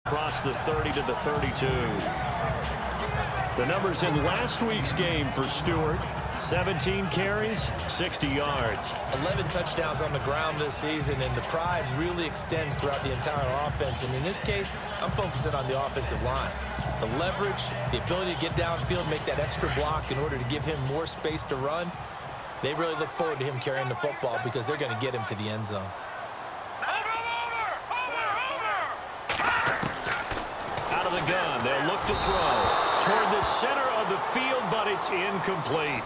Across the 30 to the 32. The numbers in last week's game for Stewart: 17 carries, 60 yards. 11 touchdowns on the ground this season, and the pride really extends throughout the entire offense. And in this case, I'm focusing on the offensive line. The leverage, the ability to get downfield, make that extra block in order to give him more space to run. They really look forward to him carrying the football because they're going to get him to the end zone. Out of the gun, they'll look to throw toward the center of the field, but it's incomplete.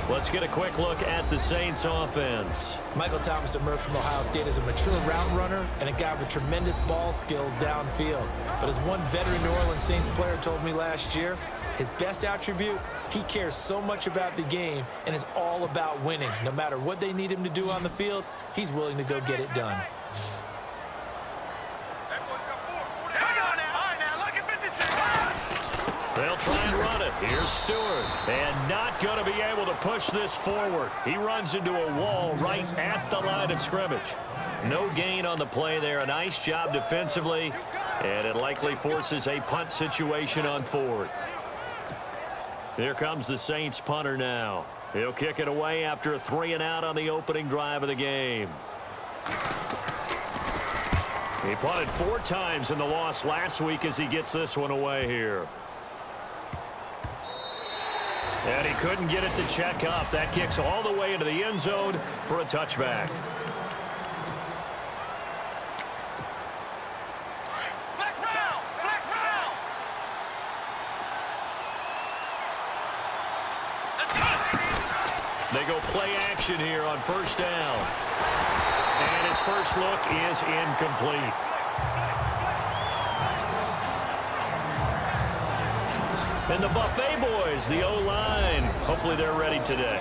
Let's get a quick look at the Saints offense. Michael Thomas emerged from Ohio State as a mature route runner and a guy with tremendous ball skills downfield. But as one veteran New Orleans Saints player told me last year, his best attribute, he cares so much about the game and is all about winning. No matter what they need him to do on the field, he's willing to go get it done. They'll try and run it. Here's Stewart. And not going to be able to push this forward. He runs into a wall right at the line of scrimmage. No gain on the play there. A nice job defensively. And it likely forces a punt situation on fourth. Here comes the Saints punter now. He'll kick it away after a 3-and-out on the opening drive of the game. He punted 4 times in the loss last week as he gets this one away here. And he couldn't get it to check up. That kicks all the way into the end zone for a touchback. They go play action here on first down. And his first look is incomplete. And the Buffet boys, the O-line, hopefully they're ready today.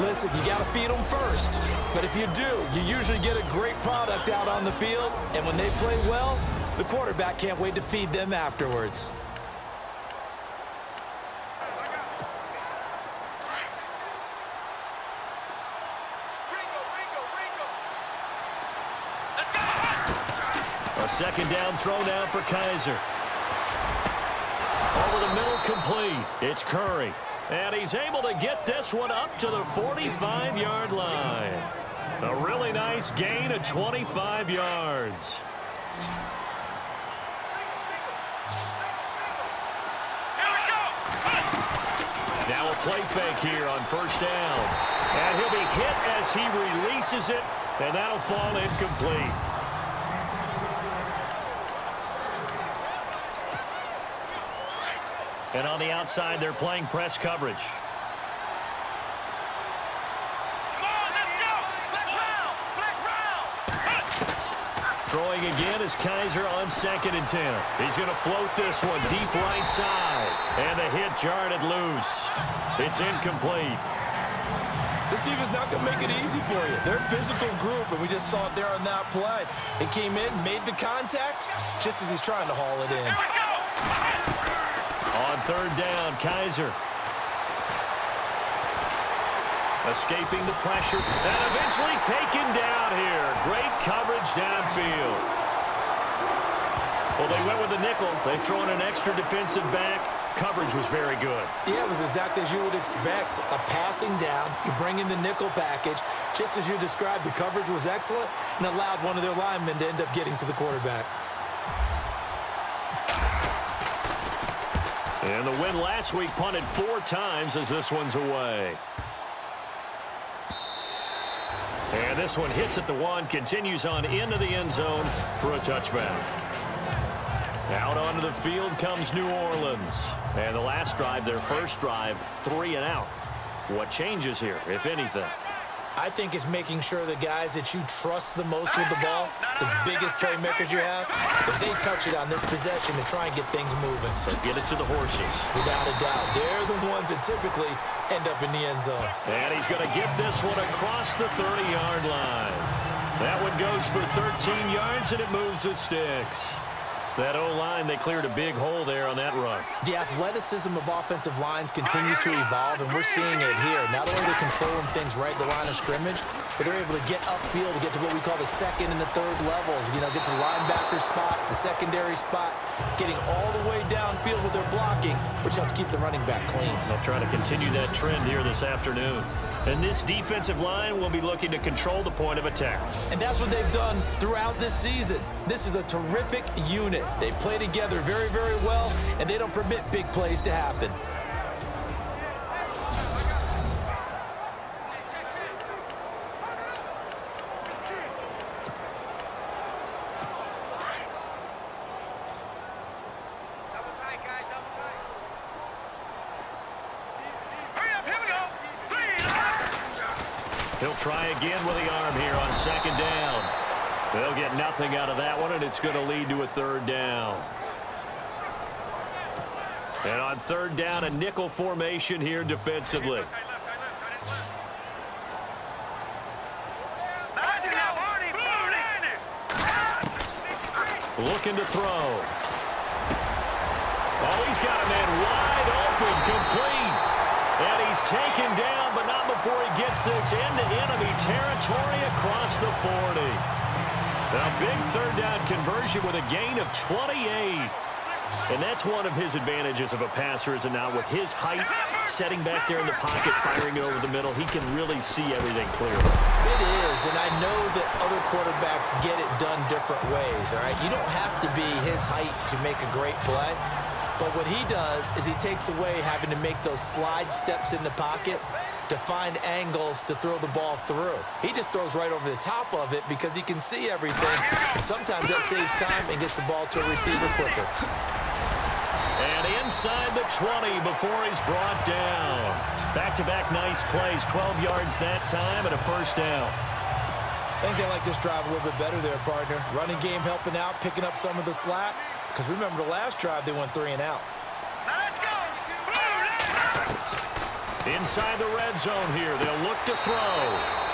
Listen, you got to feed them first. But if you do, you usually get a great product out on the field. And when they play well, the quarterback can't wait to feed them afterwards. A second down throw now for Kaiser. Over the middle, complete. It's Curry. And he's able to get this one up to the 45-yard line. A really nice gain of 25 yards. Now a play fake here on first down. And he'll be hit as he releases it, and that'll fall incomplete. And on the outside, they're playing press coverage. Throwing again is Kaiser on 2nd and 10. He's going to float this one deep right side. And the hit jarred it loose. It's incomplete. This team is not going to make it easy for you. They're a physical group, and we just saw it there on that play. It came in, made the contact, just as he's trying to haul it in. On third down, Kaiser. Escaping the pressure and eventually taken down here. Great coverage downfield. Well, they went with the nickel. They throw in an extra defensive back. Coverage was very good. Yeah, it was exactly as you would expect. A passing down. You bring in the nickel package. Just as you described, the coverage was excellent and allowed one of their linemen to end up getting to the quarterback. And the win last week punted 4 times as this one's away. And this one hits at the 1, continues on into the end zone for a touchback. Out onto the field comes New Orleans. And the last drive, their first drive, 3-and-out. What changes here, if anything? I think it's making sure the guys that you trust the most with the ball, the biggest playmakers you have, that they touch it on this possession to try and get things moving. So get it to the horses. Without a doubt. They're the ones that typically end up in the end zone. And he's going to get this one across the 30-yard line. That one goes for 13 yards, and it moves the sticks. That O-line, they cleared a big hole there on that run. The athleticism of offensive lines continues to evolve, and we're seeing it here. Not only are they controlling things right at the line of scrimmage, where they're able to get upfield to get to what we call the second and the third levels. You know, get to linebacker spot, the secondary spot, getting all the way downfield with their blocking, which helps keep the running back clean. They'll try to continue that trend here this afternoon. And this defensive line will be looking to control the point of attack. And that's what they've done throughout this season. This is a terrific unit. They play together very, very well, and they don't permit big plays to happen. He'll try again with the arm here on second down. They'll get nothing out of that one, and it's going to lead to a third down. And on third down, a nickel formation here defensively. Looking to throw. Oh, he's got a man wide open, complete. And he's taken down, but not before he gets this into enemy territory across the 40. A big third down conversion with a gain of 28. And that's one of his advantages of a passer, is now with his height, setting back there in the pocket, firing it over the middle, he can really see everything clearly. It is, and I know that other quarterbacks get it done different ways, all right? You don't have to be his height to make a great play. But what he does is he takes away having to make those slide steps in the pocket to find angles to throw the ball through. He just throws right over the top of it because he can see everything. And sometimes that saves time and gets the ball to a receiver quicker. And inside the 20 before he's brought down. Back-to-back nice plays, 12 yards that time and a first down. I think they like this drive a little bit better there, partner. Running game helping out, picking up some of the slack. Because remember, the last drive, they went 3 and out. Let's go! Inside the red zone here, they'll look to throw.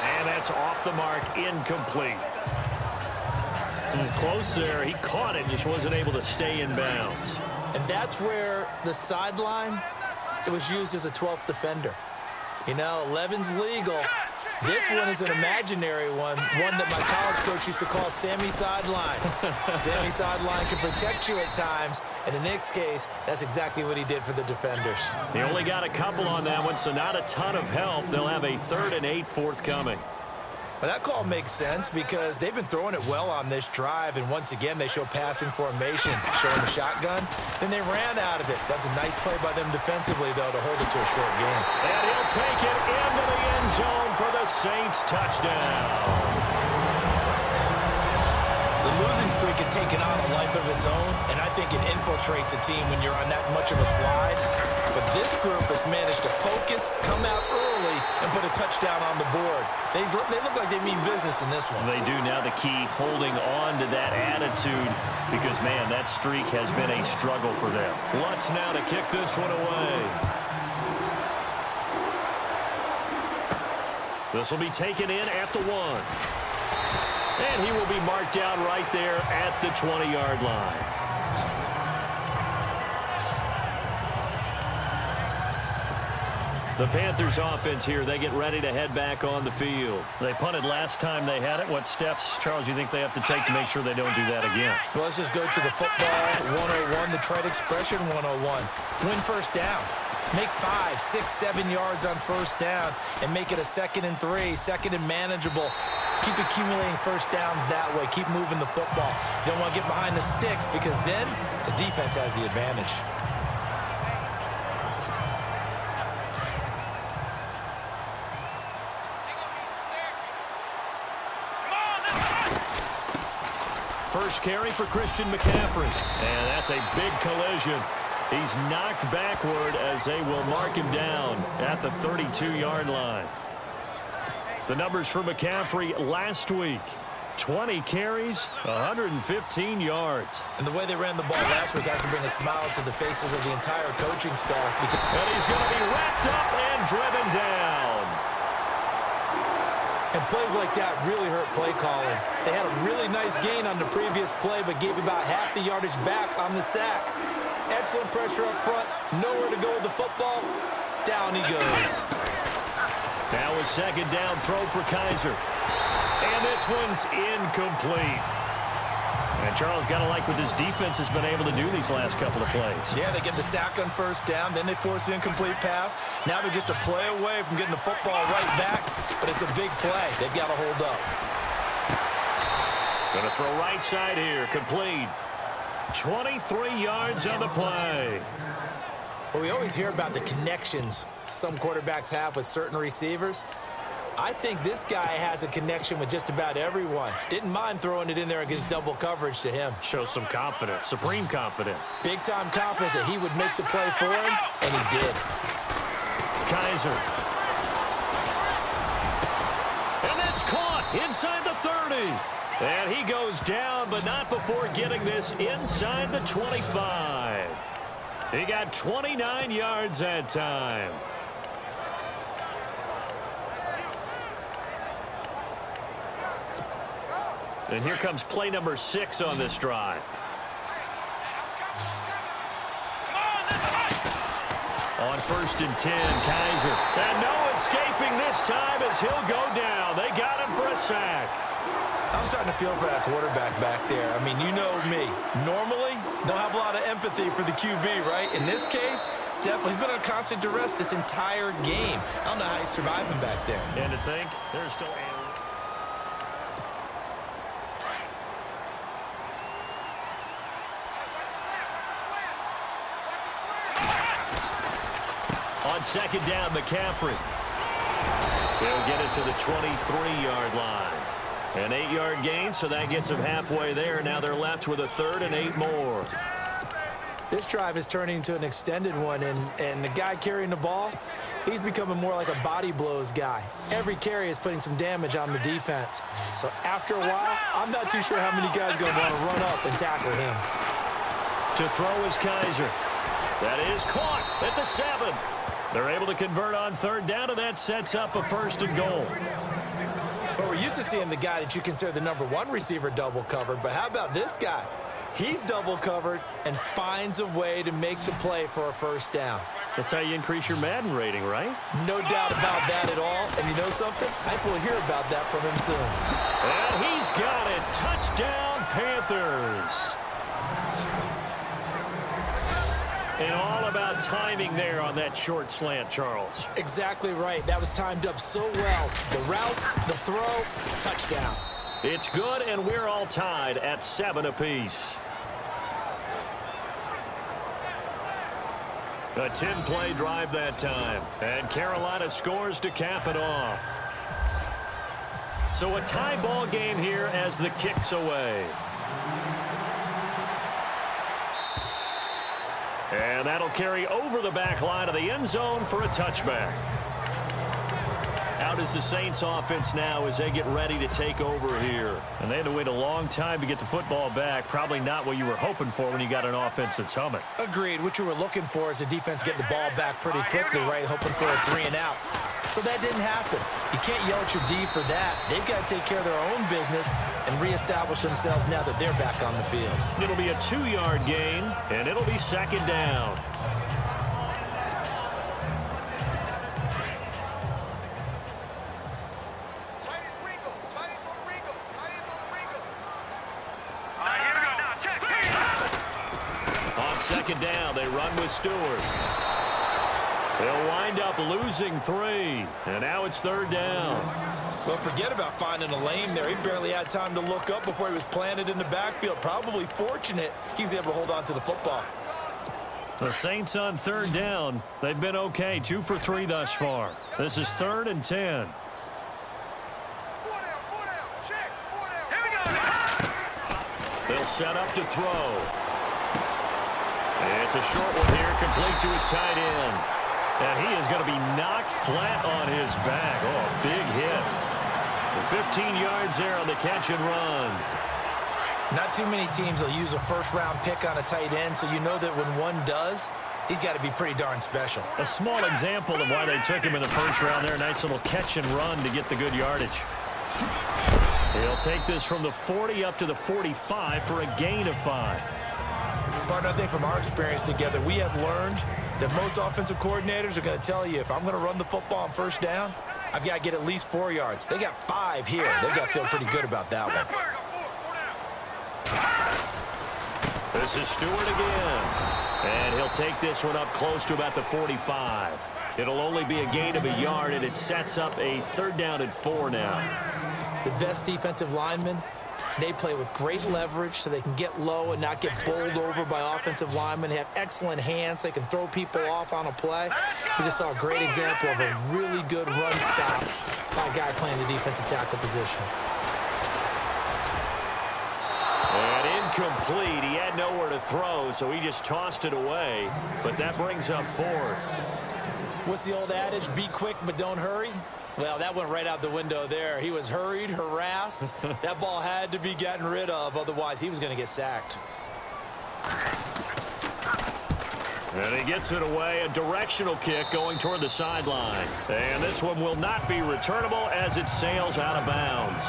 And that's off the mark, incomplete. Close there, he caught it, just wasn't able to stay in bounds. And that's where the sideline, it was used as a 12th defender. You know, 11's legal. This one is an imaginary one that my college coach used to call Sammy Sideline. Sammy Sideline can protect you at times, and in this case, that's exactly what he did for the defenders. He only got a couple on that one, so not a ton of help. They'll have a 3rd and 8 forthcoming. Well, that call makes sense because they've been throwing it well on this drive, and once again, they show passing formation, showing the shotgun. Then they ran out of it. That's a nice play by them defensively, though, to hold it to a short game. And he'll take it into the end zone for the Saints touchdown. The losing streak had taken on a life of its own, and I think it infiltrates a team when you're on that much of a slide. But this group has managed to focus, come out early, and put a touchdown on the board. They look like they mean business in this one. They do. Now the key, holding on to that attitude, because, man, that streak has been a struggle for them. Lutz now to kick this one away. This will be taken in at the 1. And he will be marked down right there at the 20-yard line. The Panthers offense here, they get ready to head back on the field. They punted last time they had it. What steps, Charles, you think they have to take to make sure they don't do that again? Well, let's just go to the football 101, the trade expression 101. Win first down. Make 5, 6, 7 yards on first down and make it a 2nd and 3, 2nd and manageable. Keep accumulating first downs that way. Keep moving the football. You don't want to get behind the sticks because then the defense has the advantage. First carry for Christian McCaffrey. And that's a big collision. He's knocked backward as they will mark him down at the 32-yard line. The numbers for McCaffrey last week: 20 carries, 115 yards. And the way they ran the ball last week has to bring a smile to the faces of the entire coaching staff. And he's going to be wrapped up and driven down. And plays like that really hurt play calling. They had a really nice gain on the previous play, but gave about half the yardage back on the sack. Excellent pressure up front. Nowhere to go with the football. Down he goes. Now a second down throw for Kaiser. And this one's incomplete. And Charles, got to like what this defense has been able to do these last couple of plays. Yeah, they get the sack on first down, then they force the incomplete pass. Now they're just a play away from getting the football right back, but it's a big play. They've got to hold up. Going to throw right side here, complete. 23 yards on the play. Well, we always hear about the connections some quarterbacks have with certain receivers. I think this guy has a connection with just about everyone. Didn't mind throwing it in there against double coverage to him. Shows some confidence, supreme confidence. Big-time confidence that he would make the play for him, and he did. Kaiser. And that's caught inside the 30. And he goes down, but not before getting this inside the 25. He got 29 yards that time. And here comes play number 6 on this drive. On 1st and 10, Kaiser. And no escaping this time as he'll go down. They got him for a sack. I'm starting to feel for that quarterback back there. I mean, you know me. Normally, don't have a lot of empathy for the QB, right? In this case, definitely. He's been on constant duress this entire game. I don't know how he's surviving back there. And to think, there's still on second down, McCaffrey. He'll get it to the 23-yard line. An 8-yard gain, so that gets them halfway there. Now they're left with a 3rd and 8 more. This drive is turning into an extended one, and the guy carrying the ball, he's becoming more like a body blows guy. Every carry is putting some damage on the defense. So after a while, I'm not too sure how many guys are going to want to run up and tackle him. To throw is Kaiser. That is caught at the 7. They're able to convert on 3rd down, and that sets up a 1st and goal. Well, we're used to seeing the guy that you consider the #1 receiver double covered, but how about this guy? He's double covered and finds a way to make the play for a 1st down. That's how you increase your Madden rating, right? No doubt about that at all. And you know something? I think we'll hear about that from him soon. And he's got it. Touchdown, Panthers. And all about timing there on that short slant, Charles. Exactly right. That was timed up so well. The route, the throw, touchdown. It's good, and we're all tied at 7 apiece. A 10-play drive that time. And Carolina scores to cap it off. So a tie ball game here as the kick's away. And that'll carry over the back line of the end zone for a touchback. Out is the Saints offense now as they get ready to take over here. And they had to wait a long time to get the football back. Probably not what you were hoping for when you got an offense that's humming. Agreed. What you were looking for is the defense getting the ball back pretty quickly, right? Hoping for a 3 and out. So that didn't happen. You can't yell at your D for that. They've got to take care of their own business and reestablish themselves now that they're back on the field. It'll be a 2-yard gain, and it'll be 2nd down. On 2nd down, they run with Stewart. They'll wind up losing 3, and now it's 3rd down. Well, forget about finding a lane there. He barely had time to look up before he was planted in the backfield. Probably fortunate he was able to hold on to the football. The Saints on 3rd down. They've been okay, 2 for 3 thus far. This is 3rd and 10. They'll set up to throw. It's a short one here, complete to his tight end. And he is going to be knocked flat on his back. Oh, a big hit. The 15 yards there on the catch and run. Not too many teams will use a first-round pick on a tight end, so you know that when one does, he's got to be pretty darn special. A small example of why they took him in the first round there. Nice little catch and run to get the good yardage. He'll take this from the 40 up to the 45 for a gain of 5. Partner, I think from our experience together, we have learned that most offensive coordinators are going to tell you, if I'm going to run the football on 1st down, I've got to get at least 4 yards. They got 5 here. They've got to feel pretty good about that one. This is Stewart again. And he'll take this one up close to about the 45. It'll only be a gain of a yard, and it sets up a 3rd down and 4 now. The best defensive linemen, they play with great leverage so they can get low and not get bowled over by offensive linemen. They have excellent hands. They can throw people off on a play. We just saw a great example of a really good run stop by a guy playing the defensive tackle position. And incomplete. He had nowhere to throw, so he just tossed it away. But that brings up 4th. What's the old adage? Be quick, but don't hurry. Well, that went right out the window there. He was hurried, harassed. That ball had to be gotten rid of, otherwise he was going to get sacked. And he gets it away, a directional kick going toward the sideline. And this one will not be returnable as it sails out of bounds.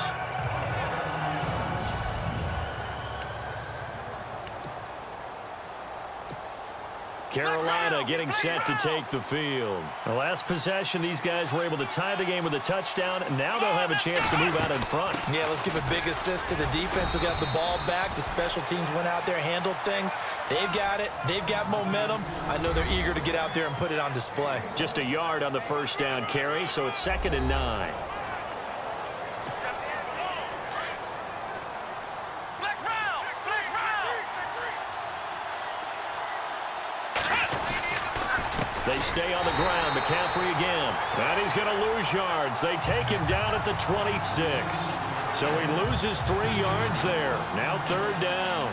Carolina getting set to take the field. The last possession, these guys were able to tie the game with a touchdown, and now they'll have a chance to move out in front. Yeah, let's give a big assist to the defense who got the ball back. The special teams went out there, handled things. They've got it. They've got momentum. I know they're eager to get out there and put it on display. Just a yard on the 1st down carry, so it's 2nd and 9. They stay on the ground. McCaffrey again. And he's going to lose yards. They take him down at the 26. So he loses 3 yards there. Now 3rd down.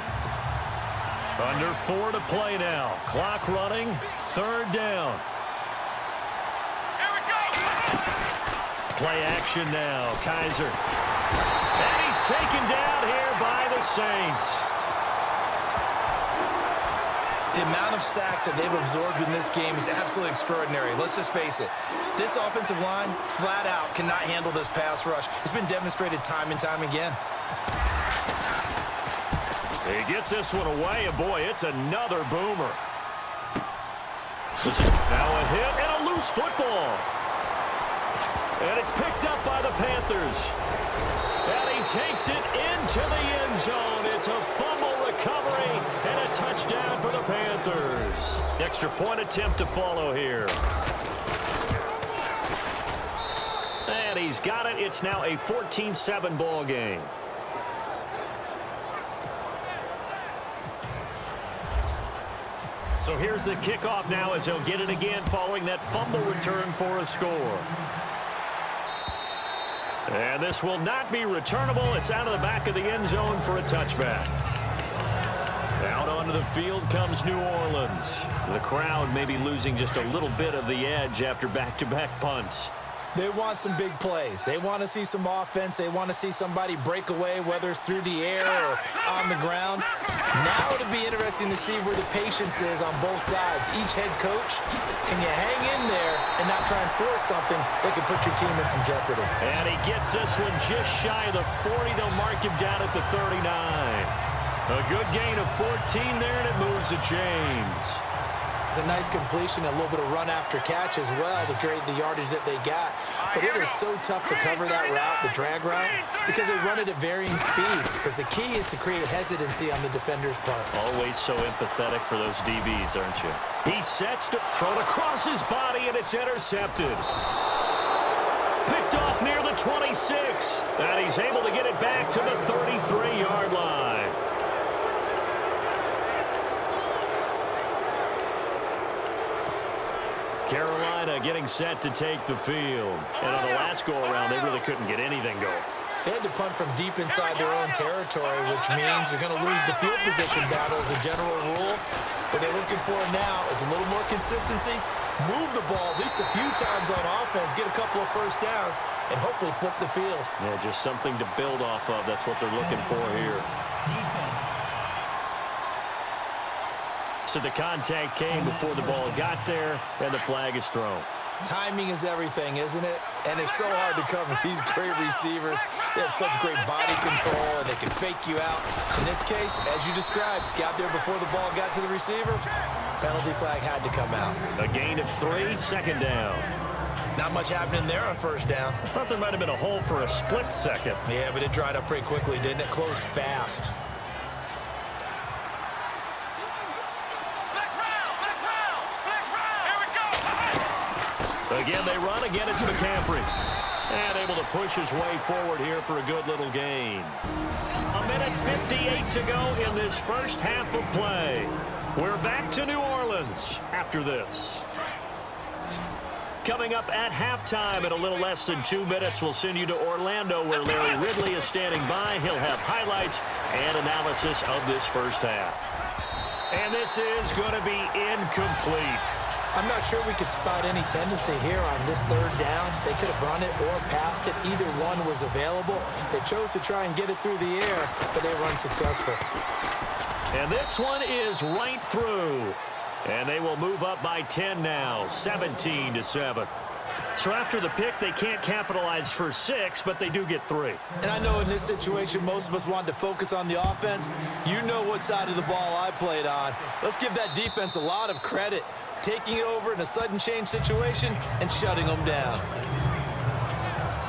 Under 4 to play now. Clock running. 3rd down. Here we go. Play action now. Kaiser. And he's taken down here by the Saints. The amount of sacks that they've absorbed in this game is absolutely extraordinary. Let's just face it. This offensive line, flat out, cannot handle this pass rush. It's been demonstrated time and time again. He gets this one away, and boy, it's another boomer. This is now a hit and a loose football. And it's picked up by the Panthers. And he takes it into the end zone. It's a fumble recovery and a touchdown for the Panthers. Extra point attempt to follow here. And he's got it. It's now a 14-7 ball game. So here's the kickoff now as he'll get it again following that fumble return for a score. And this will not be returnable. It's out of the back of the end zone for a touchback. Out onto the field comes New Orleans. The crowd may be losing just a little bit of the edge after back-to-back punts. They want some big plays. They want to see some offense. They want to see somebody break away, whether it's through the air or on the ground. Now it'll be interesting to see where the patience is on both sides. Each head coach, can you hang in there and not try and force something that could put your team in some jeopardy? And he gets this one just shy of the 40. They'll mark him down at the 39. A good gain of 14 there, and it moves the chains. It's a nice completion, a little bit of run after catch as well to create the yardage that they got. But it is so tough to cover that route, the drag route, because they run it at varying speeds. Because the key is to create hesitancy on the defender's part. Always so empathetic for those DBs, aren't you? He sets to throw it across his body, and it's intercepted. Picked off near the 26. And he's able to get it back to the 33-yard line. Carolina getting set to take the field. And on the last go-around, they really couldn't get anything going. They had to punt from deep inside their own territory, which means they're going to lose the field position battle as a general rule. What they're looking for now is a little more consistency, move the ball at least a few times on offense, get a couple of first downs, and hopefully flip the field. Yeah, just something to build off of. That's what they're looking for here. So the contact came before the ball got there, and the flag is thrown. Timing is everything, isn't it? And it's so hard to cover these great receivers. They have such great body control, and they can fake you out. In this case, as you described, got there before the ball got to the receiver. Penalty flag had to come out. A gain of 3, 2nd down. Not much happening there on first down. I thought there might have been a hole for a split second. Yeah, but it dried up pretty quickly, didn't it? Closed fast. Again, they run. Again, it's McCaffrey. And able to push his way forward here for a good little gain. 1:58 to go in this first half of play. We're back to New Orleans after this. Coming up at halftime in a little less than 2 minutes, we'll send you to Orlando where Larry Ridley is standing by. He'll have highlights and analysis of this first half. And this is going to be incomplete. I'm not sure we could spot any tendency here on this third down. They could have run it or passed it. Either one was available. They chose to try and get it through the air, but they were unsuccessful. And this one is right through. And they will move up by 10 now, 17-7. So after the pick, they can't capitalize for 6, but they do get 3. And I know in this situation, most of us wanted to focus on the offense. You know what side of the ball I played on. Let's give that defense a lot of credit. Taking it over in a sudden change situation and shutting them down.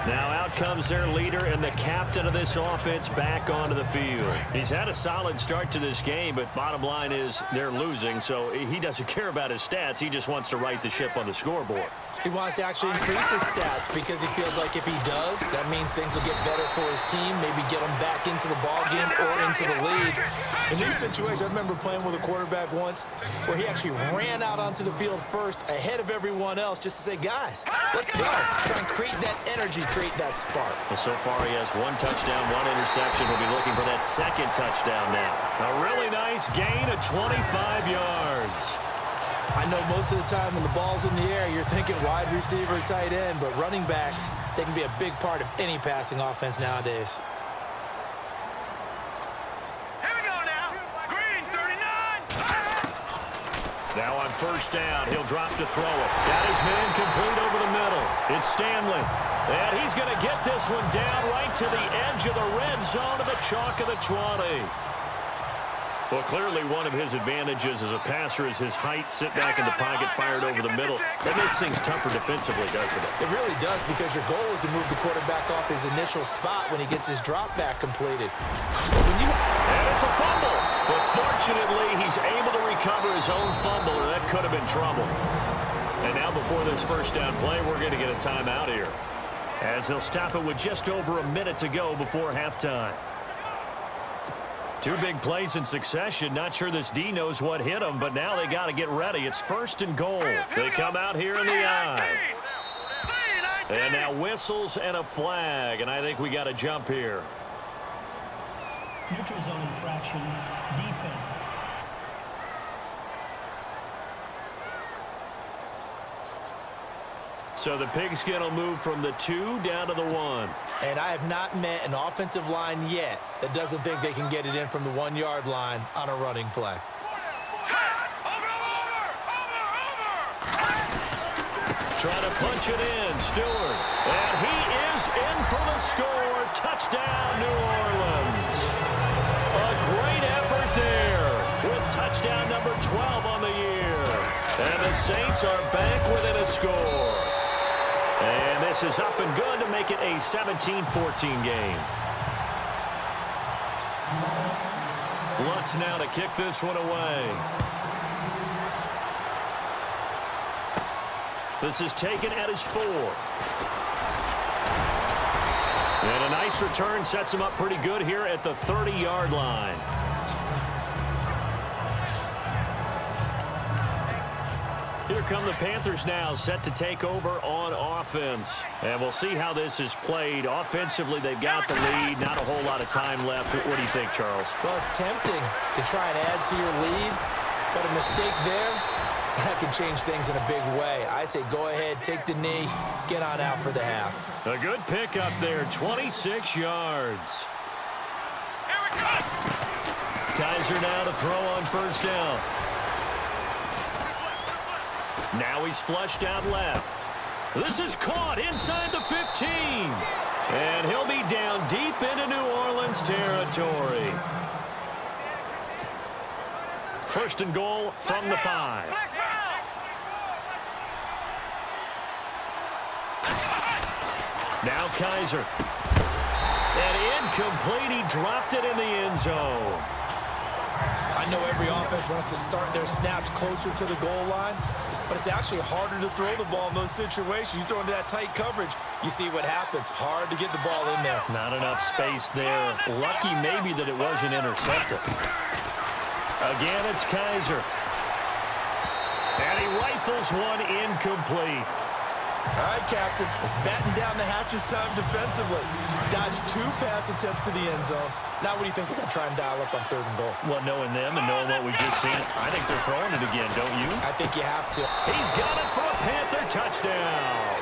Now out comes their leader and the captain of this offense back onto the field. He's had a solid start to this game, but bottom line is they're losing, so he doesn't care about his stats. He just wants to right the ship on the scoreboard. He wants to actually increase his stats because he feels like if he does, that means things will get better for his team, maybe get him back into the ball game or into the lead. In these situations, I remember playing with a quarterback once where he actually ran out onto the field first ahead of everyone else just to say, guys, let's go. Try and create that energy, create that spark. Well, so far he has 1 touchdown, 1 interception. We'll be looking for that second touchdown now. A really nice gain of 25 yards. I know most of the time when the ball's in the air, you're thinking wide receiver, tight end, but running backs, they can be a big part of any passing offense nowadays. Here we go now. Green, 39. Now on first down, he'll drop to throw it. Got his man complete over the middle. It's Stanley. And he's going to get this one down right to the edge of the red zone of the chalk of the 20. Well, clearly one of his advantages as a passer is his height, sit back in the pocket, fired over the middle. That makes things tougher defensively, doesn't it? It really does, because your goal is to move the quarterback off his initial spot when he gets his drop back completed. And it's a fumble. But fortunately, he's able to recover his own fumble, or that could have been trouble. And now before this first down play, we're going to get a timeout here, as they'll stop it with just over a minute to go before halftime. 2 big plays in succession. Not sure this D knows what hit him, but now they got to get ready. It's 1st and goal. They come out here in the eye. And now whistles and a flag, and I think we got a jump here. Neutral zone infraction, defense. So the pigskin will move from the 2 down to the 1. And I have not met an offensive line yet that doesn't think they can get it in from the 1-yard line on a running play. Trying to punch it in, Stewart. And he is in for the score. Touchdown, New Orleans. A great effort there with touchdown number 12 on the year. And the Saints are back within a score. And this is up and good to make it a 17-14 game. Lutz now to kick this one away. This is taken at his 4. And a nice return sets him up pretty good here at the 30-yard line. Here come the Panthers now, set to take over on offense. And we'll see how this is played. Offensively, they've got the lead. Not a whole lot of time left. What do you think, Charles? Well, it's tempting to try and add to your lead, but a mistake there, that can change things in a big way. I say go ahead, take the knee, get on out for the half. A good pick up there, 26 yards. Here we go. Kaiser now to throw on first down. Now he's flushed out left. This is caught inside the 15. And he'll be down deep into New Orleans territory. 1st and goal from the 5. Now Kaiser. And incomplete. He dropped it in the end zone. I know every offense wants to start their snaps closer to the goal line, but it's actually harder to throw the ball in those situations. You throw into that tight coverage, you see what happens. Hard to get the ball in there. Not enough space there. Lucky maybe that it wasn't intercepted. Again, it's Kaiser. And he rifles one incomplete. All right, Captain. It's batten down the hatches time defensively. Dodged 2 pass attempts to the end zone. Now what do you think they're going to try and dial up on 3rd and goal? Well, knowing them and knowing what we just seen, I think they're throwing it again, don't you? I think you have to. He's got it for a Panther touchdown.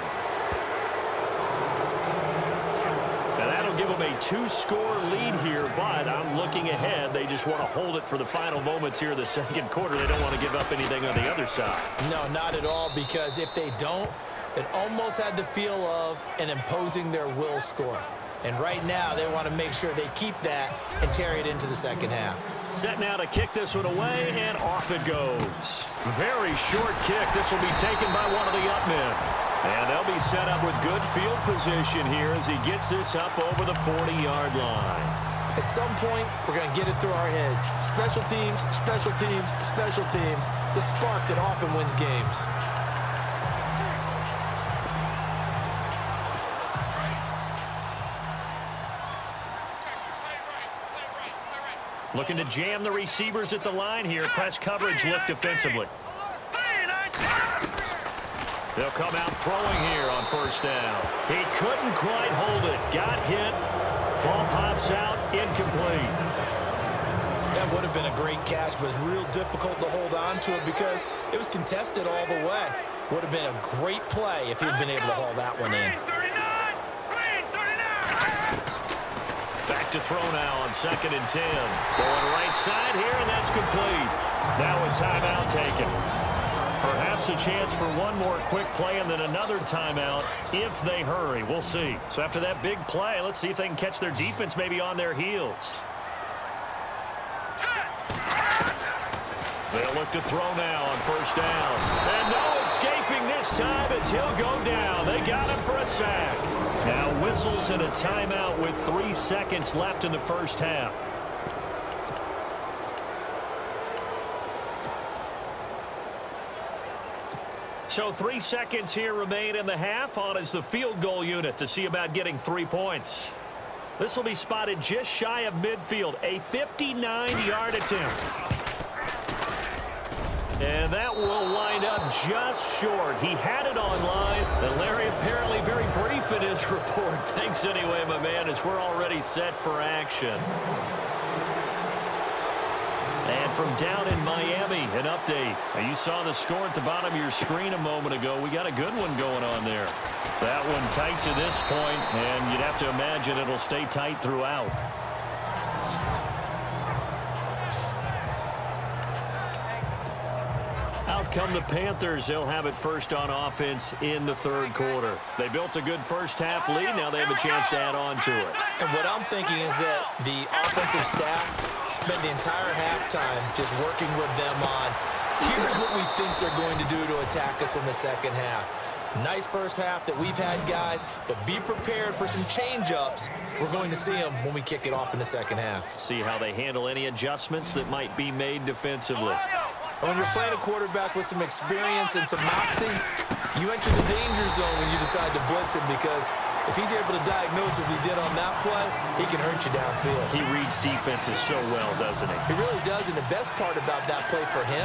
Now that'll give them a 2-score lead here, but I'm looking ahead. They just want to hold it for the final moments here in the second quarter. They don't want to give up anything on the other side. No, not at all, because if they don't, it almost had the feel of an imposing their will score. And right now, they want to make sure they keep that and carry it into the second half. Set now to kick this one away, and off it goes. Very short kick. This will be taken by one of the up men. And they'll be set up with good field position here as he gets this up over the 40-yard line. At some point, we're going to get it through our heads. Special teams, special teams, special teams. The spark that often wins games. Looking to jam the receivers at the line here. Press coverage look defensively. They'll come out throwing here on 1st down. He couldn't quite hold it. Got hit. Ball pops out. Incomplete. That would have been a great catch, but it's real difficult to hold on to it because it was contested all the way. Would have been a great play if he'd been able to haul that one in. Back to throw now on 2nd and 10. Going right side here, and that's complete. Now a timeout taken. Perhaps a chance for one more quick play and then another timeout if they hurry. We'll see. So after that big play, let's see if they can catch their defense maybe on their heels. They'll look to throw now on 1st down. And no escaping this time as he'll go down. They got him for a sack. Now whistles and a timeout with 3 seconds left in the 1st half. So 3 seconds here remain in the half. On is the field goal unit to see about getting 3 points. This will be spotted just shy of midfield. A 59-yard attempt. And that will wind up just short. He had it online. And Larry apparently very brief in his report. Thanks anyway, my man, as we're already set for action. And from down in Miami, an update. Now, you saw the score at the bottom of your screen a moment ago. We got a good one going on there. That one tight to this point, and you'd have to imagine it'll stay tight throughout. Out come the Panthers. They'll have it first on offense in the 3rd quarter. They built a good first half lead. Now they have a chance to add on to it. And what I'm thinking is that the offensive staff spent the entire halftime just working with them on, here's what we think they're going to do to attack us in the second half. Nice first half that we've had, guys, but be prepared for some change-ups. We're going to see them when we kick it off in the second half. See how they handle any adjustments that might be made defensively. And when you're playing a quarterback with some experience and some moxie, you enter the danger zone when you decide to blitz him, because if he's able to diagnose as he did on that play, he can hurt you downfield. He reads defenses so well, doesn't he? He really does, and the best part about that play for him,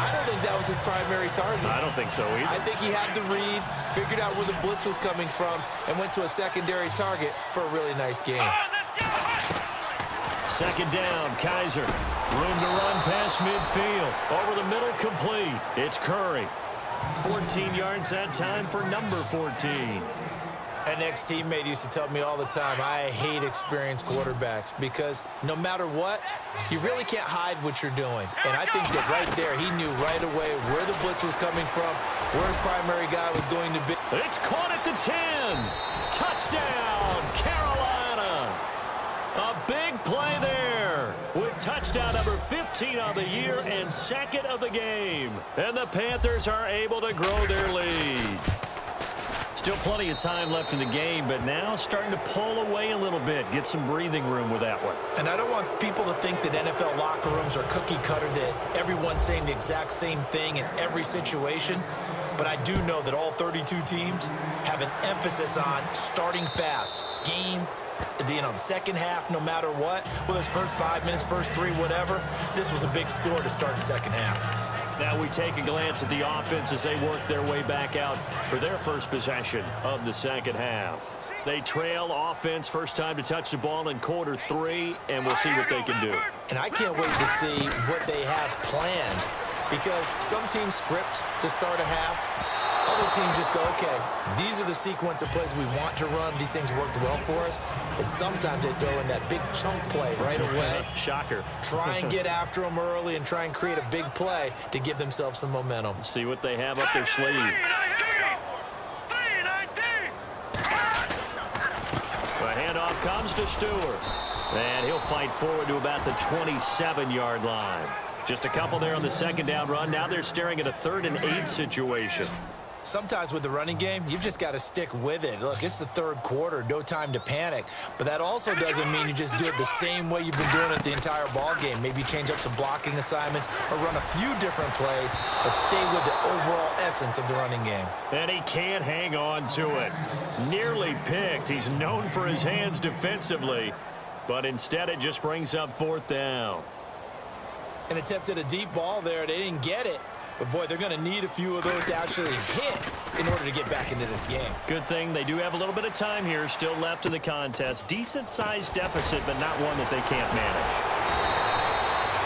I don't think that was his primary target. I don't think so either. I think he had the read, figured out where the blitz was coming from, and went to a secondary target for a really nice game. 2nd down, Kaiser. Room to run past midfield. Over the middle, complete. It's Curry. 14 yards that time for number 14. An ex-teammate used to tell me all the time, I hate experienced quarterbacks because no matter what, you really can't hide what you're doing. And I think that right there, he knew right away where the blitz was coming from, where his primary guy was going to be. It's caught at the 10. Touchdown, Carolina. A big play there with touchdown number 15 on the year and 2nd of the game. And the Panthers are able to grow their lead. Still plenty of time left in the game, but now starting to pull away a little bit. Get some breathing room with that one. And I don't want people to think that NFL locker rooms are cookie cutter, that everyone's saying the exact same thing in every situation. But I do know that all 32 teams have an emphasis on starting fast. The second half, no matter what, whether it's first 5 minutes, first 3, whatever, this was a big score to start the second half. Now we take a glance at the offense as they work their way back out for their first possession of the second half. They trail offense, first time to touch the ball in quarter 3, and we'll see what they can do. And I can't wait to see what they have planned, because some teams script to start a half. Other teams just go, okay, these are the sequence of plays we want to run. These things worked well for us. And sometimes they throw in that big chunk play right away. Shocker. Try and get after them early and try and create a big play to give themselves some momentum. See what they have up their sleeve. The handoff comes to Stewart. And he'll fight forward to about the 27-yard line. Just a couple there on the second down run. Now they're staring at a 3rd and 8 situation. Sometimes with the running game, you've just got to stick with it. Look, it's the third quarter, no time to panic. But that also doesn't mean you just do it the same way you've been doing it the entire ball game. Maybe change up some blocking assignments or run a few different plays, but stay with the overall essence of the running game. And he can't hang on to it. Nearly picked. He's known for his hands defensively, but instead it just brings up 4th down. And attempted a deep ball there. They didn't get it. But, boy, they're going to need a few of those to actually hit in order to get back into this game. Good thing they do have a little bit of time here still left in the contest. Decent-sized deficit, but not one that they can't manage.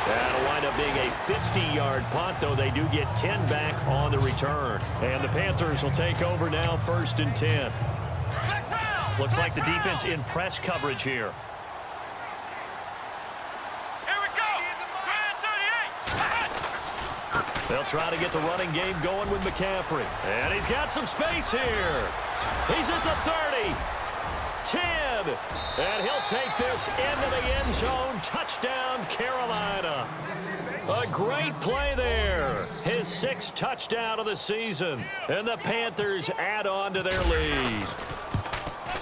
That'll wind up being a 50-yard punt, though they do get 10 back on the return. And the Panthers will take over now, 1st and 10. Looks like the defense in press coverage here. They'll try to get the running game going with McCaffrey. And he's got some space here. He's at the 30. 10. And he'll take this into the end zone. Touchdown, Carolina. A great play there. His 6th touchdown of the season. And the Panthers add on to their lead.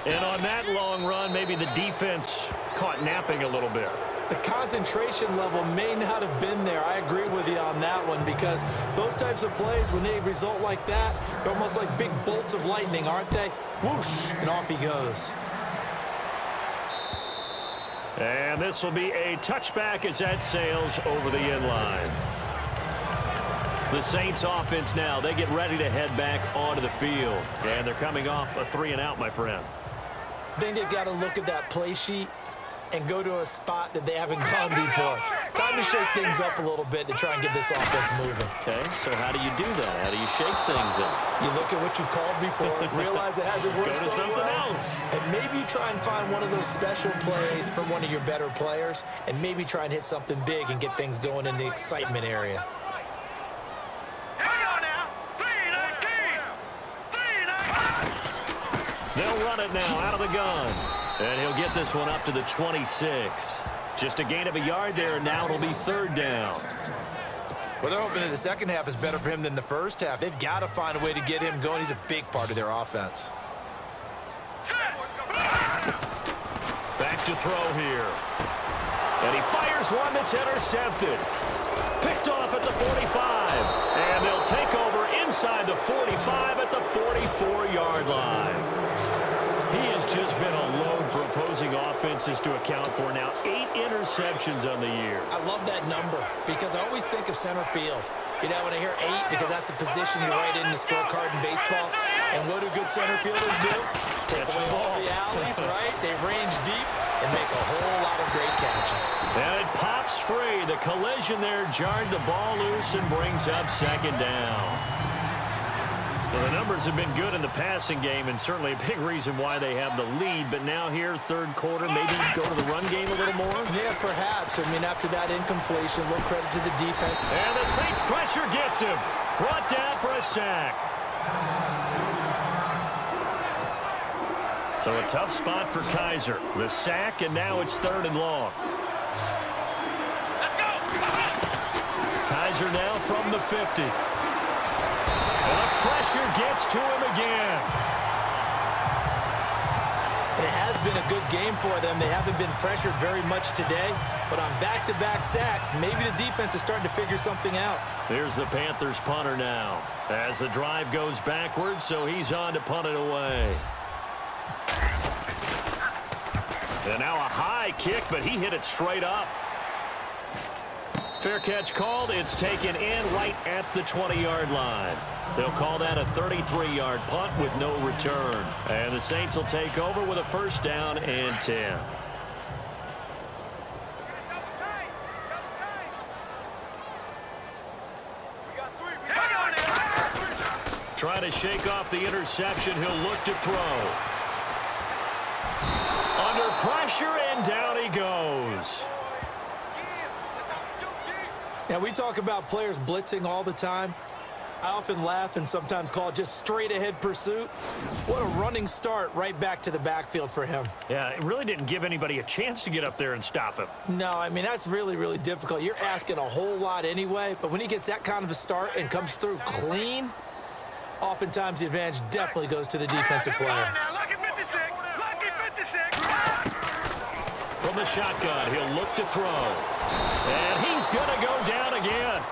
And on that long run, maybe the defense caught napping a little bit. The concentration level may not have been there. I agree with you on that one, because those types of plays, when they result like that, they're almost like big bolts of lightning, aren't they? Whoosh, and off he goes. And this will be a touchback as that sails over the end line. The Saints offense now, they get ready to head back onto the field. And they're coming off a 3 and out, my friend. I think they've got to look at that play sheet and go to a spot that they haven't gone before. Time to shake things up a little bit to try and get this offense moving. Okay, so how do you do that? How do you shake things up? You look at what you called before, realize it hasn't worked Go to something else. and maybe try and find one of those special plays for one of your better players, and maybe try and hit something big and get things going in the excitement area. They'll run it now out of the gun. And he'll get this one up to the 26. Just a gain of a yard there. Now it'll be 3rd down. Well, they're hoping that the second half is better for him than the first half. They've got to find a way to get him going. He's a big part of their offense. Back to throw here. And he fires one that's intercepted. Picked off at the 45. And they'll take over inside the 45 at the 44-yard line. He has just been a load for opposing offenses to account for now. 8 interceptions on the year. I love that number because I always think of center field. You know, when I hear 8, because that's the position you write in the scorecard in baseball. And what do good center fielders do? Take away all the alleys, right? They range deep and make a whole lot of great catches. And it pops free. The collision there jarred the ball loose and brings up 2nd down. Well, the numbers have been good in the passing game, and certainly a big reason why they have the lead. But now here, 3rd quarter, maybe go to the run game a little more? Yeah, perhaps. I mean, after that incompletion, a little credit to the defense. And the Saints pressure gets him. Brought down for a sack. So a tough spot for Kaiser. The sack, and now it's 3rd and long. Kaiser now from the 50. And the pressure gets to him again. It has been a good game for them. They haven't been pressured very much today, but on back-to-back sacks, maybe the defense is starting to figure something out. Here's the Panthers punter now as the drive goes backwards, so he's on to punt it away. And now a high kick, but he hit it straight up. Fair catch called. It's taken in right at the 20-yard line. They'll call that a 33-yard punt with no return. And the Saints will take over with a first down and 10. Trying to shake off the interception. He'll look to throw. Under pressure, and down he goes. Now, we talk about players blitzing all the time. I often laugh and sometimes call it just straight-ahead pursuit. What a running start right back to the backfield for him. Yeah, it really didn't give anybody a chance to get up there and stop him. No, I mean, that's really, really difficult. You're asking a whole lot anyway, but when he gets that kind of a start and comes through clean, oftentimes the advantage definitely goes to the defensive player. From the shotgun, he'll look to throw. And he's going to go down again.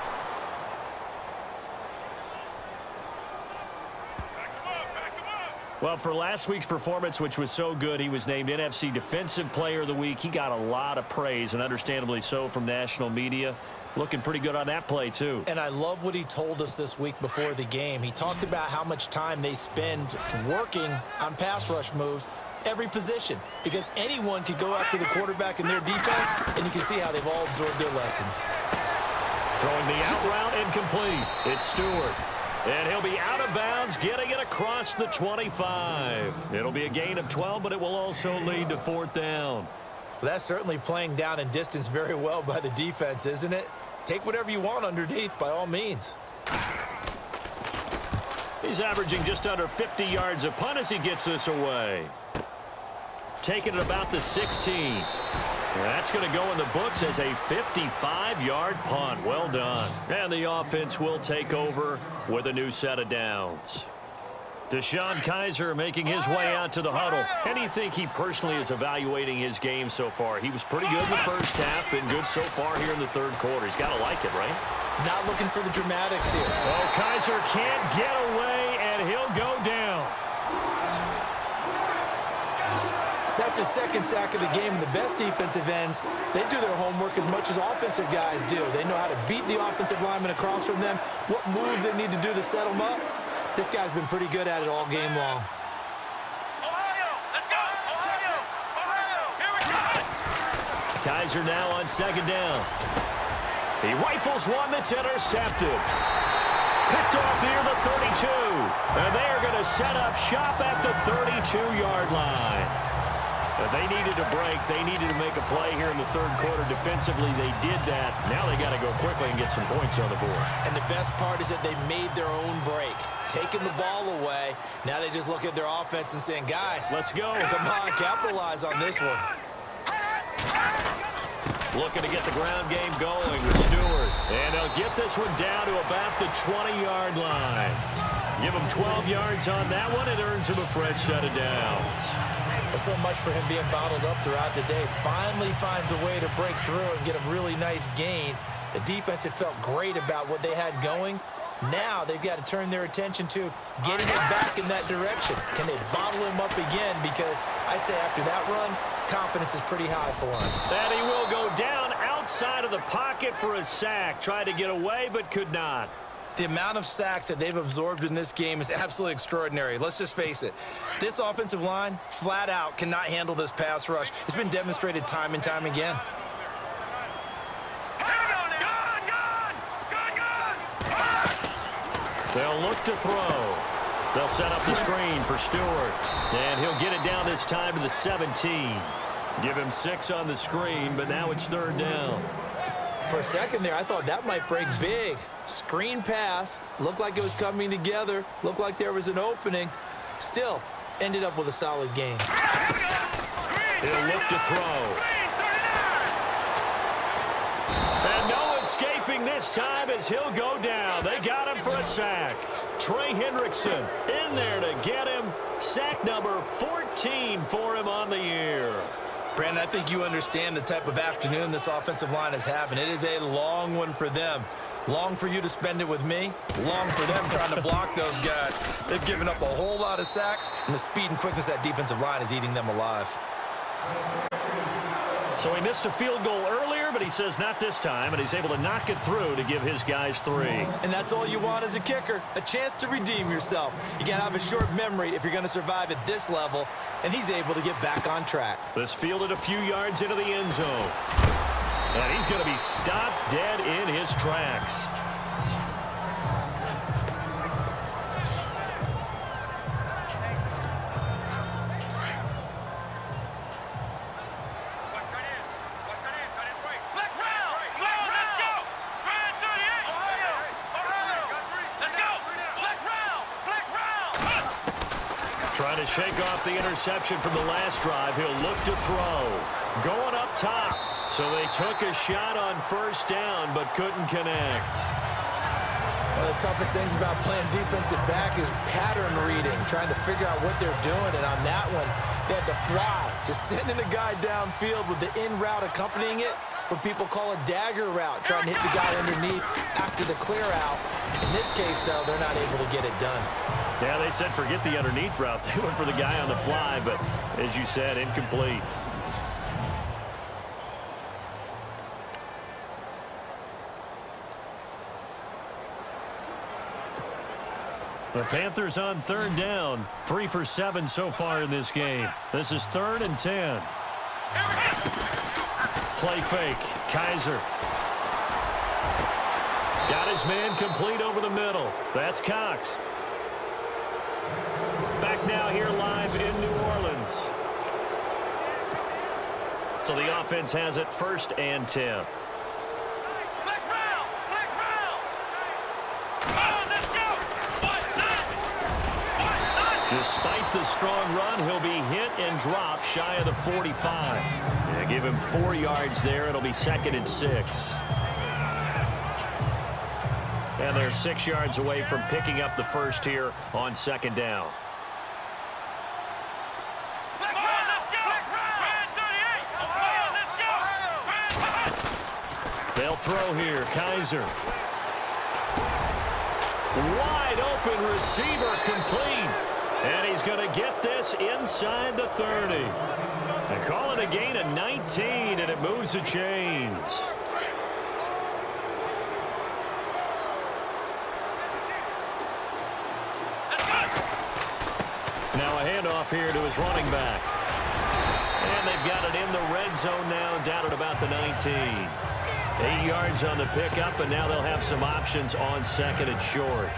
Well, for last week's performance, which was so good, he was named NFC Defensive Player of the Week. He got a lot of praise, and understandably so, from national media. Looking pretty good on that play, too. And I love what he told us this week before the game. He talked about how much time they spend working on pass rush moves, every position, because anyone could go after the quarterback in their defense, and you can see how they've all absorbed their lessons. Throwing the out route incomplete. It's Stewart. And he'll be out of bounds, getting it across the 25. It'll be a gain of 12, but it will also lead to fourth down. Well, that's certainly playing down in distance very well by the defense, isn't it? Take whatever you want underneath, by all means. He's averaging just under 50 yards a punt as he gets this away. Taking it about the 16. That's going to go in the books as a 55-yard punt. Well done. And the offense will take over with a new set of downs. Deshaun Kaiser making his way out to the huddle. And you think he personally is evaluating his game so far? He was pretty good in the first half, been good so far here in the third quarter. He's got to like it, right? Not looking for the dramatics here. Oh, Kaiser can't get away, and he'll go down. That's his second sack of the game, and the best defensive ends, they do their homework as much as offensive guys do. They know how to beat the offensive lineman across from them, what moves they need to do to set them up. This guy's been pretty good at it all game long. Ohio, let's go! Ohio, here we go! Kaiser now on second down. He rifles one that's intercepted. Picked off near the 32. And they are going to set up shop at the 32-yard line. They needed a break. They needed to make a play here in the third quarter. Defensively, they did that. Now they got to go quickly and get some points on the board. And the best part is that they made their own break. Taking the ball away. Now they just look at their offense and saying, guys, let's go. Come on, capitalize on this one. Looking to get the ground game going with Stewart. And they'll get this one down to about the 20-yard line. Give him 12 yards on that one. It earns him a fresh set of downs. So much for him being bottled up throughout the day. Finally finds a way to break through and get a really nice gain. The defense had felt great about what they had going. Now they've got to turn their attention to getting it back in that direction. Can they bottle him up again? Because I'd say after that run, confidence is pretty high for him. And he will go down outside of the pocket for a sack. Tried to get away, but could not. The amount of sacks that they've absorbed in this game is absolutely extraordinary. Let's just face it. This offensive line, flat out, cannot handle this pass rush. It's been demonstrated time and time again. They'll look to throw. They'll set up the screen for Stewart. And he'll get it down this time to the 17. Give him 6 on the screen, but now it's third down. For a second there, I thought that might break big. Screen pass. Looked like it was coming together. Looked like there was an opening. Still, ended up with a solid game. He'll look to throw. And no escaping this time as he'll go down. They got him for a sack. Trey Hendrickson in there to get him. Sack number 14 for him on the year. Brandon, I think you understand the type of afternoon this offensive line is having. It is a long one for them. Long for you to spend it with me. Long for them trying to block those guys. They've given up a whole lot of sacks, and the speed and quickness of that defensive line is eating them alive. So he missed a field goal earlier, but he says not this time, and he's able to knock it through to give his guys 3. And that's all you want as a kicker, a chance to redeem yourself. You can't have a short memory if you're going to survive at this level, and he's able to get back on track. This fielded a few yards into the end zone. And he's going to be stopped dead in his tracks. Trying to shake off the interception from the last drive. He'll look to throw. Going up top. So they took a shot on first down, but couldn't connect. One of the toughest things about playing defensive back is pattern reading, trying to figure out what they're doing. And on that one, they had to fly, just sending a guy downfield with the in route accompanying it, what people call a dagger route, trying to hit the guy underneath after the clear out. In this case, though, they're not able to get it done. Yeah, they said forget the underneath route. They went for the guy on the fly, but as you said, incomplete. The Panthers on third down. 3 for 7 so far in this game. This is 3rd and 10. Play fake. Kaiser. Got his man complete over the middle. That's Cox. Back now here live in New Orleans. So the offense has it 1st and 10. Despite the strong run, he'll be hit and dropped shy of the 45. Yeah, give him 4 yards there. It'll be 2nd and 6. And they're 6 yards away from picking up the first here on 2nd down. They'll throw here. Kaiser. Wide open receiver complete. And he's going to get this inside the 30. They call it a gain of 19, and it moves the chains. Now a handoff here to his running back. And they've got it in the red zone now, down at about the 19. 8 yards on the pickup, and now they'll have some options on 2nd and short.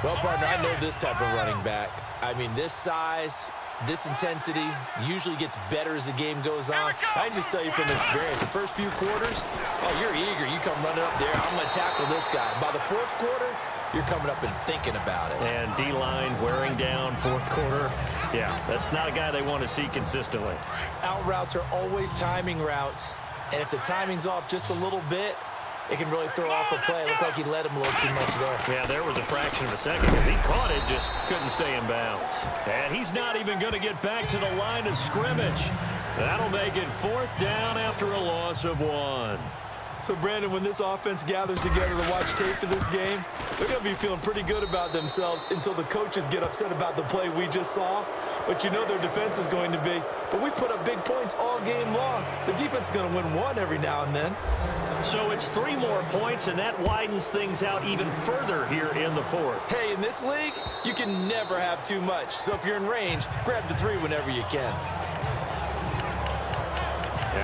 Well, partner, I know this type of running back. I mean, this size, this intensity usually gets better as the game goes on. I can just tell you from experience, the first few quarters, oh, you're eager. You come running up there, I'm going to tackle this guy. By the 4th quarter, you're coming up and thinking about it. And D-line wearing down 4th quarter. Yeah, that's not a guy they want to see consistently. Out routes are always timing routes. And if the timing's off just a little bit, it can really throw off a play. It looked like he led him a little too much there. Yeah, there was a fraction of a second because he caught it, just couldn't stay in bounds. And he's not even going to get back to the line of scrimmage. That'll make it 4th down after a loss of 1. So, Brandon, when this offense gathers together to watch tape for this game, they're going to be feeling pretty good about themselves until the coaches get upset about the play we just saw. But you know their defense is going to be. But we put up big points all game long. The defense is going to win one every now and then. So it's 3 more points, and that widens things out even further here in the 4th. Hey, in this league, you can never have too much. So if you're in range, grab the 3 whenever you can.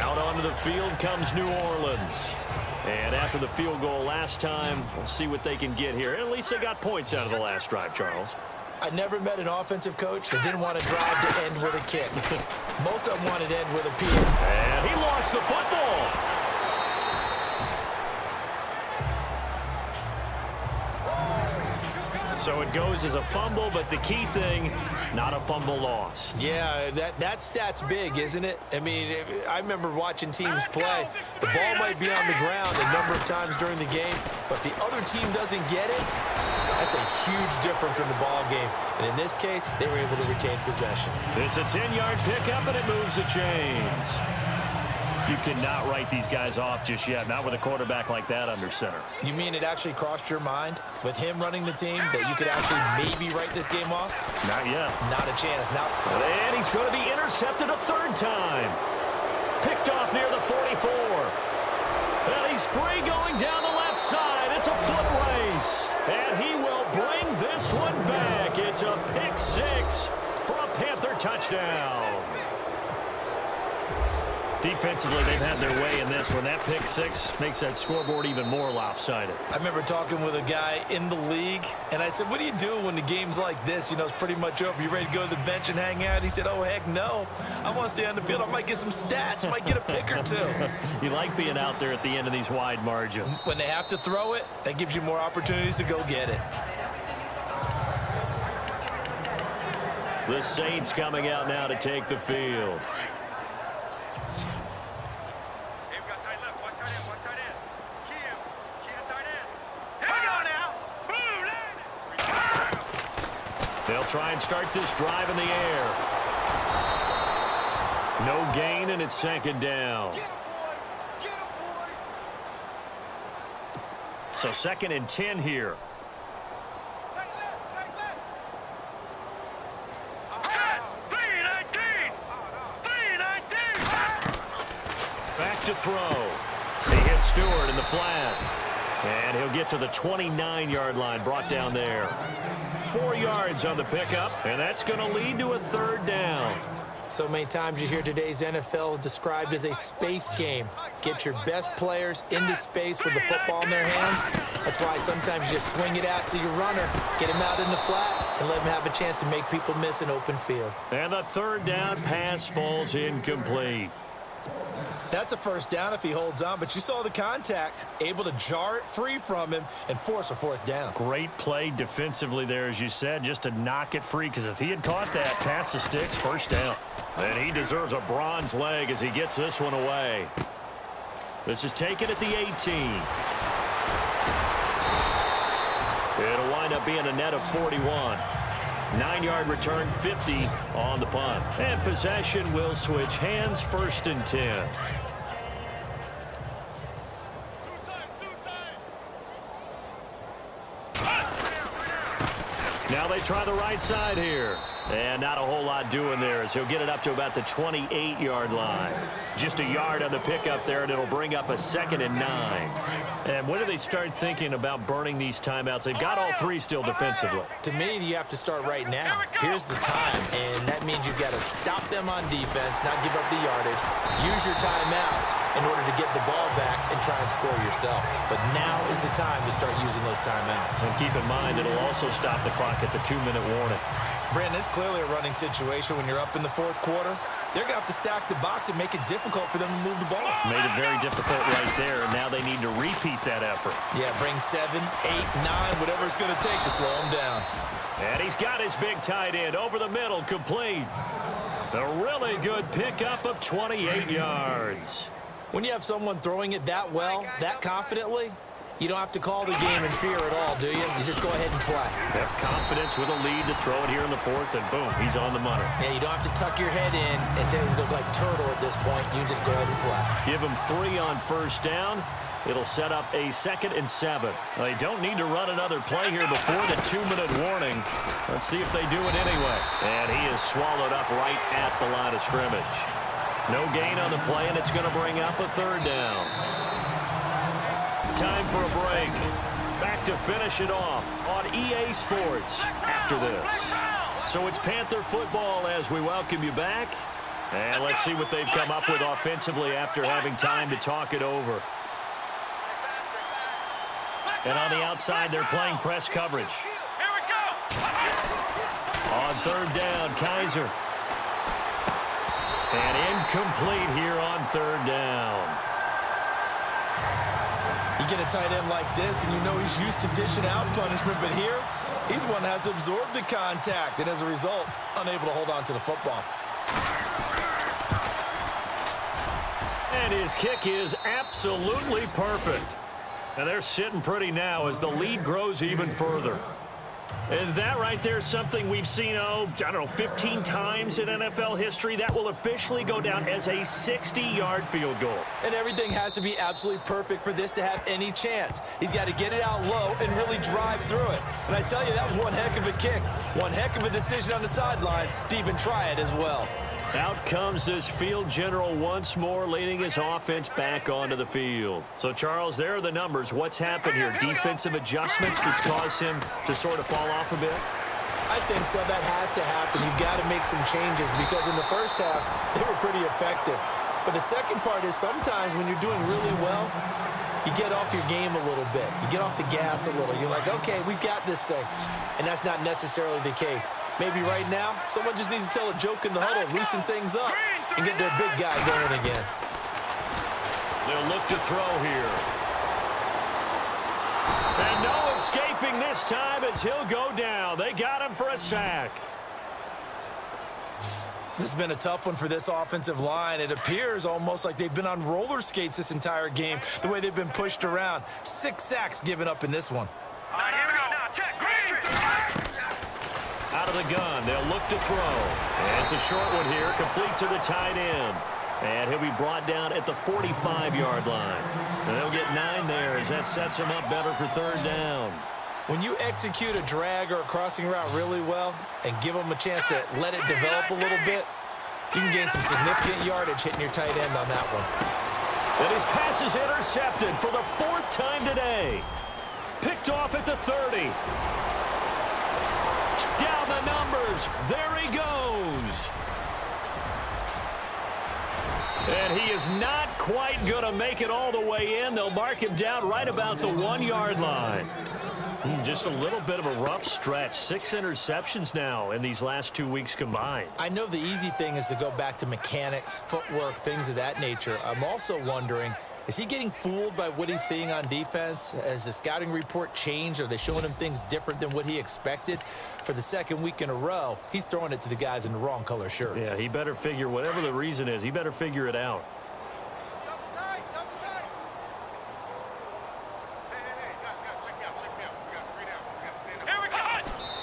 Out onto the field comes New Orleans. And after the field goal last time, we'll see what they can get here. At least they got points out of the last drive, Charles. I never met an offensive coach that didn't want to drive to end with a kick. Most of them wanted to end with a PI. And he lost the football. So it goes as a fumble, but the key thing, not a fumble loss. Yeah, that stat's big, isn't it? I mean, I remember watching teams play. The ball might be on the ground a number of times during the game, but if the other team doesn't get it, That's a huge difference in the ball game. And in this case, they were able to retain possession. It's a 10-yard pickup, and it moves the chains. You cannot write these guys off just yet, not with a quarterback like that under center. You mean it actually crossed your mind with him running the team that you could actually maybe write this game off? Not yet. Not a chance. Now, and he's going to be intercepted a third time. Picked off near the 44. And he's free going down the left side. It's a foot race. And he will bring this one back. It's a pick six for a Panther touchdown. Defensively, they've had their way in this one. That pick six makes that scoreboard even more lopsided. I remember talking with a guy in the league, and I said, what do you do when the game's like this? You know, it's pretty much over. You ready to go to the bench and hang out? He said, oh, heck no. I want to stay on the field. I might get some stats. I might get a pick or two. You like being out there at the end of these wide margins. When they have to throw it, that gives you more opportunities to go get it. The Saints coming out now to take the field. They'll try and start this drive in the air. No gain, and it's second down. So 2nd and 10 here. Back to throw. He hits Stewart in the flat. And he'll get to the 29-yard line, brought down there. 4 yards on the pickup, and that's going to lead to a third down. So many times you hear today's NFL described as a space game. Get your best players into space with the football in their hands. That's why sometimes you just swing it out to your runner, get him out in the flat, and let him have a chance to make people miss an open field. And the third down pass falls incomplete. That's a first down if he holds on, but you saw the contact, able to jar it free from him and force a fourth down. Great play defensively there, as you said, just to knock it free, because if he had caught that, pass the sticks, first down. And he deserves a bronze leg as he gets this one away. This is taken at the 18. It'll wind up being a net of 41. 9-yard return, 50 on the punt. And possession will switch hands, 1st and 10. Now they try the right side here. And not a whole lot doing there as he'll get it up to about the 28-yard line. Just a yard on the pickup there, and it'll bring up a 2nd and 9. And when do they start thinking about burning these timeouts? They've got all 3 still defensively. To me, you have to start right now. Here's the time, and that means you've got to stop them on defense, not give up the yardage, use your timeouts in order to get the ball back and try and score yourself. But now is the time to start using those timeouts. And keep in mind, it'll also stop the clock at the 2-minute warning. Brandon, it's clearly a running situation when you're up in the 4th quarter. They're going to have to stack the box and make it difficult for them to move the ball. Made it very difficult right there, and now they need to repeat that effort. Yeah, bring 7, 8, 9, whatever it's going to take to slow them down. And he's got his big tight end over the middle, complete. A really good pickup of 28 yards. When you have someone throwing it that well, that confidently, you don't have to call the game in fear at all, do you? You just go ahead and play. Have confidence with a lead to throw it here in the 4th, and boom, he's on the money. Yeah, you don't have to tuck your head in and take him look like turtle at this point. You just go ahead and play. Give him 3 on first down. It'll set up a 2nd and 7. Well, they don't need to run another play here before the 2-minute warning. Let's see if they do it anyway. And he is swallowed up right at the line of scrimmage. No gain on the play, and it's going to bring up a 3rd down. Time for a break. Back to finish it off on EA Sports after this. So it's Panther football as we welcome you back. And let's see what they've come up with offensively after having time to talk it over. And on the outside, they're playing press coverage. Here we go. On 3rd down, Kaiser. And incomplete here on 3rd down. You get a tight end like this, and you know he's used to dishing out punishment, but here, he's the one that has to absorb the contact, and as a result, unable to hold on to the football. And his kick is absolutely perfect. And they're sitting pretty now as the lead grows even further. And that right there is something we've seen, I don't know, 15 times in NFL history. That will officially go down as a 60-yard field goal. And everything has to be absolutely perfect for this to have any chance. He's got to get it out low and really drive through it. And I tell you, that was one heck of a kick. One heck of a decision on the sideline to even try it as well. Out comes this field general once more, leading his offense back onto the field. So, Charles, there are the numbers. What's happened here? Defensive adjustments that's caused him to sort of fall off a bit? I think so. That has to happen. You've got to make some changes because in the first half, they were pretty effective. But the second part is sometimes when you're doing really well, you get off your game a little bit. You get off the gas a little. You're like, okay, we've got this thing. And that's not necessarily the case. Maybe right now, someone just needs to tell a joke in the huddle, loosen things up, and get their big guy going again. They'll look to throw here. And no escaping this time as he'll go down. They got him for a sack. This has been a tough one for this offensive line. It appears almost like they've been on roller skates this entire game, the way they've been pushed around. 6 sacks given up in this one. All right, here we go now. Check. Green. Out of the gun, they'll look to throw. And it's a short one here, complete to the tight end. And he'll be brought down at the 45-yard line. And they'll get 9 there as that sets him up better for third down. When you execute a drag or a crossing route really well and give them a chance to let it develop a little bit, you can gain some significant yardage hitting your tight end on that one. And his pass is intercepted for the 4th time today. Picked off at the 30. Down the numbers. There he goes. And he is not quite going to make it all the way in. They'll mark him down right about the 1-yard line. Just a little bit of a rough stretch. 6 interceptions now in these last 2 weeks combined. I know the easy thing is to go back to mechanics, footwork, things of that nature. I'm also wondering, is he getting fooled by what he's seeing on defense? Has the scouting report changed? Are they showing him things different than what he expected? For the 2nd week in a row, he's throwing it to the guys in the wrong color shirts. Yeah, he better figure, whatever the reason is, he better figure it out.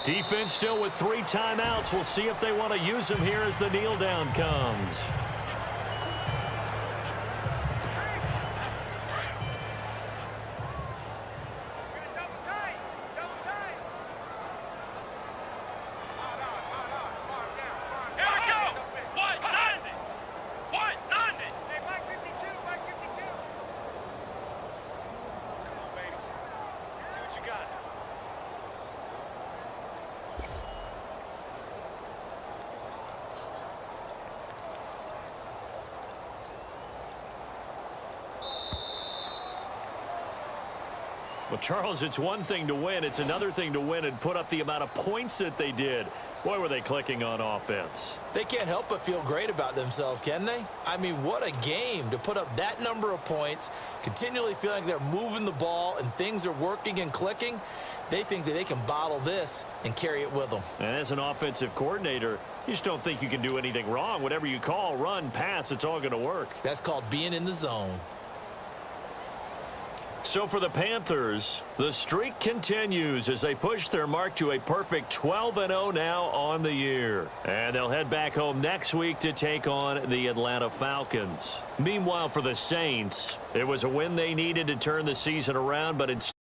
Defense still with 3 timeouts. We'll see if they want to use them here as the kneel down comes. Well, Charles, it's one thing to win. It's another thing to win and put up the amount of points that they did. Boy, were they clicking on offense. They can't help but feel great about themselves, can they? I mean, what a game to put up that number of points, continually feeling like they're moving the ball and things are working and clicking. They think that they can bottle this and carry it with them. And as an offensive coordinator, you just don't think you can do anything wrong. Whatever you call, run, pass, it's all going to work. That's called being in the zone. So for the Panthers, the streak continues as they push their mark to a perfect 12-0 now on the year. And they'll head back home next week to take on the Atlanta Falcons. Meanwhile, for the Saints, it was a win they needed to turn the season around, but instead